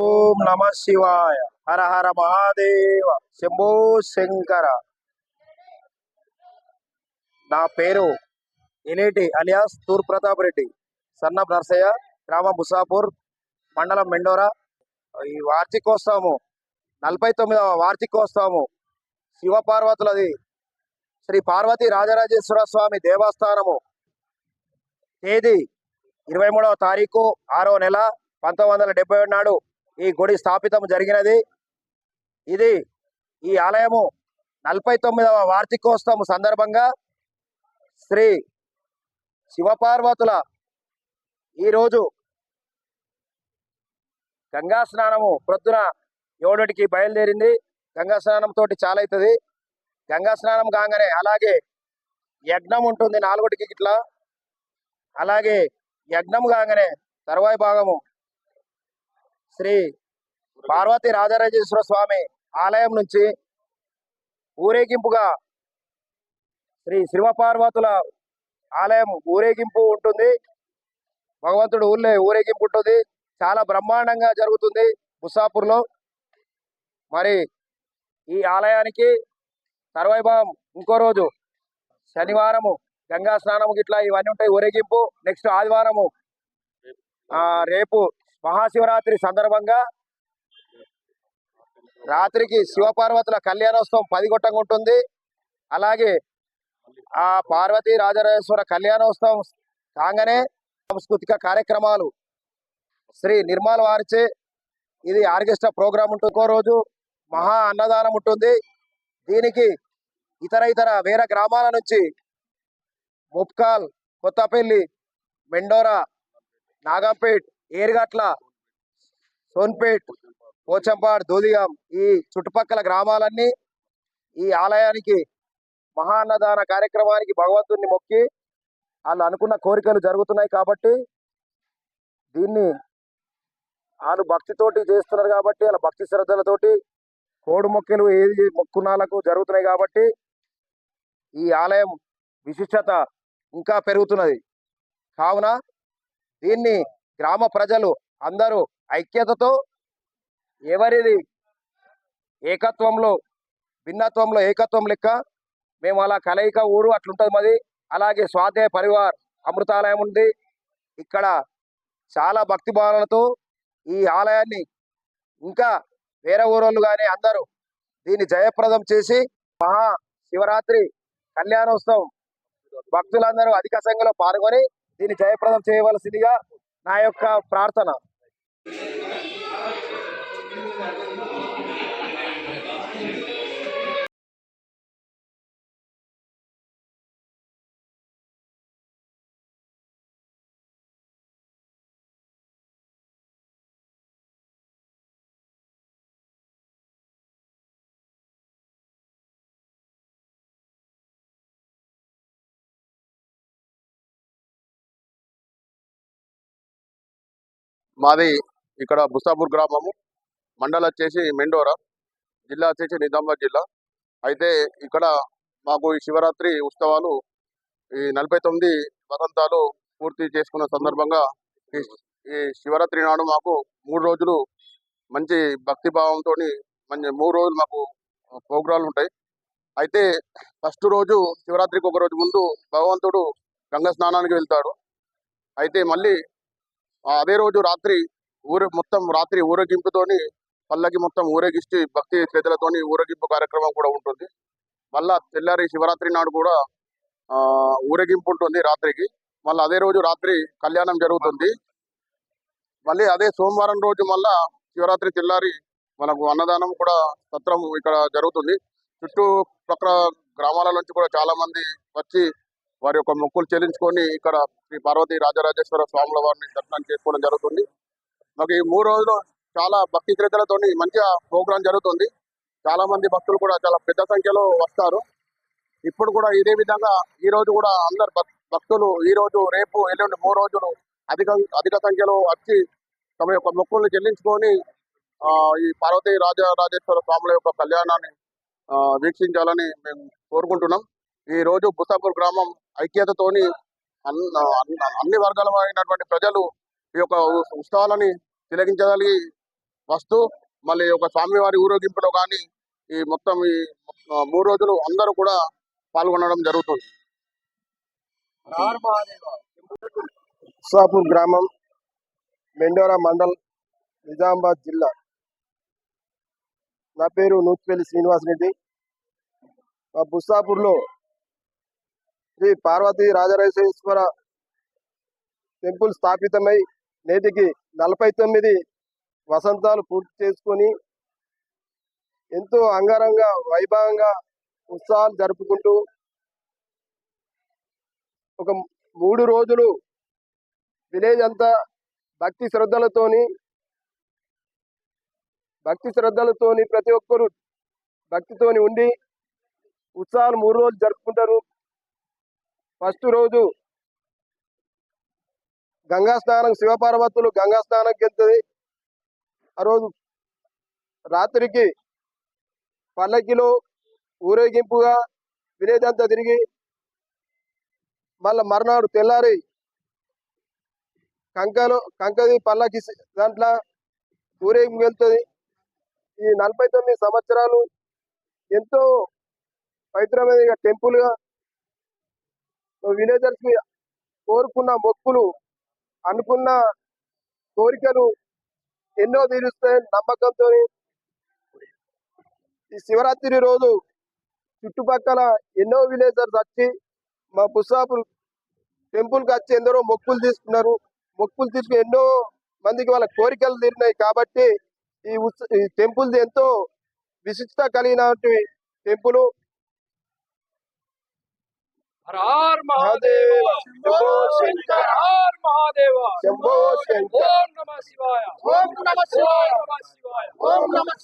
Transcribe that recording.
ఓం నమ శివాయ. హర హర మహాదేవ. శంభో శంకర. నా పేరు ఎనేటి అలియాస్ తూర్ ప్రతాప్ రెడ్డి, సన్న నర్సయ్య, గ్రామం బుసాపూర్, మండలం మెండోరా. ఈ వార్షికోత్సవము 49వ వార్షికోత్సవము శివపార్వతులది. శ్రీ పార్వతీ రాజరాజేశ్వర స్వామి దేవస్థానము. తేదీ 23వ తారీఖు 6వ నెల 1971 నాడు ఈ గుడి స్థాపితం జరిగినది. ఇది ఈ ఆలయము 49వ వార్షికోత్సవం సందర్భంగా శ్రీ శివపార్వతుల ఈరోజు గంగా స్నానము ప్రొద్దున 7కి బయలుదేరింది. గంగా స్నానం తోటి చాలా అవుతుంది. గంగా స్నానం కాగానే అలాగే యజ్ఞం ఉంటుంది 4కి ఇట్లా. అలాగే యజ్ఞం కాగానే తర్వాయి భాగము శ్రీ పార్వతీ రాజరాజేశ్వర స్వామి ఆలయం నుంచి ఊరేగింపుగా శ్రీ శివపార్వతుల ఆలయం ఊరేగింపు ఉంటుంది. భగవంతుడు ఊళ్ళో ఊరేగింపు ఉంటుంది. చాలా బ్రహ్మాండంగా జరుగుతుంది బుసాపూర్లో. మరి ఈ ఆలయానికి తర్వాయి భాగం ఇంకో రోజు శనివారము గంగా స్నానము గిట్లా ఇవన్నీ ఉంటాయి ఊరేగింపు. నెక్స్ట్ ఆదివారము రేపు మహాశివరాత్రి సందర్భంగా రాత్రికి శివపార్వతుల కళ్యాణోత్సవం 10 గొట్టంగా ఉంటుంది. అలాగే ఆ పార్వతీ రాజరాజేశ్వర కళ్యాణోత్సవం కాగానే సాంస్కృతిక కార్యక్రమాలు శ్రీ నిర్మల్ వారిచే ఇది ఆర్కెస్ట్రా ప్రోగ్రాం ఉంటుంది. ఇంకో రోజు మహా అన్నదానం ఉంటుంది. దీనికి ఇతర వేరే గ్రామాల నుంచి ముప్కాల్, కొత్తపల్లి, మెండోరా, నాగంపేట్, ఏర్గట్ల, సోన్పేట్, పోచంపాడ్, దూదిగాం ఈ చుట్టుపక్కల గ్రామాలన్నీ ఈ ఆలయానికి మహా అన్నదాన కార్యక్రమానికి భగవంతుని మొక్కి వాళ్ళు అనుకున్న కోరికలు జరుగుతున్నాయి. కాబట్టి దీన్ని వాళ్ళు భక్తితోటి చేస్తున్నారు. కాబట్టి వాళ్ళ భక్తి శ్రద్ధలతోటి కోడు మొక్కలు ఏది మొక్కునాలకు జరుగుతున్నాయి. కాబట్టి ఈ ఆలయం విశిష్టత ఇంకా పెరుగుతున్నది. కావున దీన్ని గ్రామ ప్రజలు అందరూ ఐక్యతతో ఎవరిది ఏకత్వంలో భిన్నత్వంలో ఏకత్వం లెక్క మేము అలా కలయిక ఊరు అట్లుంటుంది మాది. అలాగే స్వాధ్యాయ పరివార్ అమృతాలయం ఉంది. ఇక్కడ చాలా భక్తి భావనలతో ఈ ఆలయాన్ని ఇంకా వేరే ఊరోళ్ళు కానీ అందరూ దీన్ని జయప్రదం చేసి మహా శివరాత్రి కళ్యాణోత్సవం భక్తులందరూ అధిక సంఖ్యలో పాల్గొని దీన్ని జయప్రదం చేయవలసిందిగా నా యొక్క ప్రార్థన. మాది ఇక్కడ బుసాపూర్ గ్రామము, మండలం వచ్చేసి మెండోరా, జిల్లా వచ్చేసి నిజామాబాద్ జిల్లా. అయితే ఇక్కడ మాకు ఈ శివరాత్రి ఉత్సవాలు ఈ 49 వసంతాలు పూర్తి చేసుకున్న సందర్భంగా ఈ శివరాత్రి నాడు మాకు 3 రోజులు మంచి భక్తి భావంతో మంచి 3 రోజులు మాకు ప్రోగ్రాంలు ఉంటాయి. అయితే ఫస్ట్ రోజు శివరాత్రికి ఒక రోజు ముందు భగవంతుడు గంగా స్నానానికి వెళ్తాడు. అయితే మళ్ళీ అదే రోజు రాత్రి మొత్తం రాత్రి ఊరేగింపుతోని పల్లకి మొత్తం ఊరేగిస్తే భక్తి శ్రద్ధలతోని ఊరేగింపు కార్యక్రమం కూడా ఉంటుంది. మళ్ళా తెల్లారి శివరాత్రి నాడు కూడా ఊరేగింపు ఉంటుంది రాత్రికి. మళ్ళీ అదే రోజు రాత్రి కళ్యాణం జరుగుతుంది. మళ్ళీ అదే సోమవారం రోజు మళ్ళా శివరాత్రి తెల్లారి మనకు అన్నదానం కూడా సత్రం ఇక్కడ జరుగుతుంది. చుట్టుపక్కల గ్రామాల నుంచి కూడా చాలా మంది వచ్చి వారి యొక్క మొక్కులు చెల్లించుకొని ఇక్కడ శ్రీ పార్వతీ రాజరాజేశ్వర స్వాముల వారిని దర్శనం చేసుకోవడం జరుగుతుంది. మాకు ఈ 3 రోజులు చాలా భక్తి శ్రద్ధలతో మంచిగా ప్రోగ్రాం జరుగుతుంది. చాలా మంది భక్తులు కూడా చాలా పెద్ద సంఖ్యలో వస్తారు. ఇప్పుడు కూడా ఇదే విధంగా ఈ రోజు కూడా అందరు భక్తులు ఈ రోజు రేపు ఎల్లుండి 3 రోజులు అధిక సంఖ్యలో వచ్చి తమ యొక్క మొక్కుల్ని చెల్లించుకొని ఈ పార్వతీ రాజరాజేశ్వర స్వాముల యొక్క కళ్యాణాన్ని వీక్షించాలని మేము కోరుకుంటున్నాం. ఈ రోజు బుసాపూర్ గ్రామం ఐక్యతతోని అన్ని వర్గాల అయినటువంటి ప్రజలు ఈ యొక్క ఉత్సవాలని తిలకించగలిగి వస్తూ మళ్ళీ ఒక స్వామివారి ఊరేగింపులో కానీ ఈ మొత్తం ఈ 3 రోజులు అందరూ కూడా పాల్గొనడం జరుగుతుంది. బుస్సాపూర్ గ్రామం, మెండోరా మండల్, నిజామాబాద్ జిల్లా. నా పేరు నూతిపల్లి శ్రీనివాస్ రెడ్డి. మా బుస్సాపూర్లో శ్రీ పార్వతీ రాజరాజేశ్వర టెంపుల్ స్థాపితమై నేటికి 49 వసంతాలు పూర్తి చేసుకొని ఎంతో అంగరంగ వైభవంగా ఉత్సవాలు జరుపుకుంటూ ఒక 3 రోజులు విలేజ్ అంతా భక్తి శ్రద్ధలతోని ప్రతి ఒక్కరు భక్తితోని ఉండి ఉత్సవాలు 3 రోజులు జరుపుకుంటారు. ఫస్ట్ రోజు గంగా స్నానం, శివపార్వతులు గంగా స్నానంకి వెళ్తుంది. ఆ రోజు రాత్రికి పల్లకిలో ఊరేగింపుగా విలేజ్ అంతా తిరిగి మళ్ళా మర్నాడు తెల్లారి కంకది పల్లకి దాంట్లో ఊరేగింపు వెళ్తుంది. ఈ 49 సంవత్సరాలు ఎంతో పవిత్రమైన టెంపుల్ గా విలేజర్స్ కి కోరుకున్న మొక్కులు, అనుకున్న కోరికలు ఎన్నో తీరుస్తాయి నమ్మకంతో. ఈ శివరాత్రి రోజు చుట్టుపక్కల ఎన్నో విలేజర్స్ వచ్చి మా బుస్సాపూర్ టెంపుల్ కి వచ్చి ఎందరో మొక్కులు తీసుకున్నారు. మొక్కులు తీసుకుని ఎన్నో మందికి వాళ్ళ కోరికలు తీరినాయి. కాబట్టి ఈ టెంపుల్ ఎంతో విశిష్టత కలిగినటువంటి టెంపుల్. हर हर महादेव, శంభో శంకర, हर हर महादेव, శంభో శంకర. ओम नमः शिवाय, ओम नमः शिवाय, ओम नमः शिवाय, ओम नमः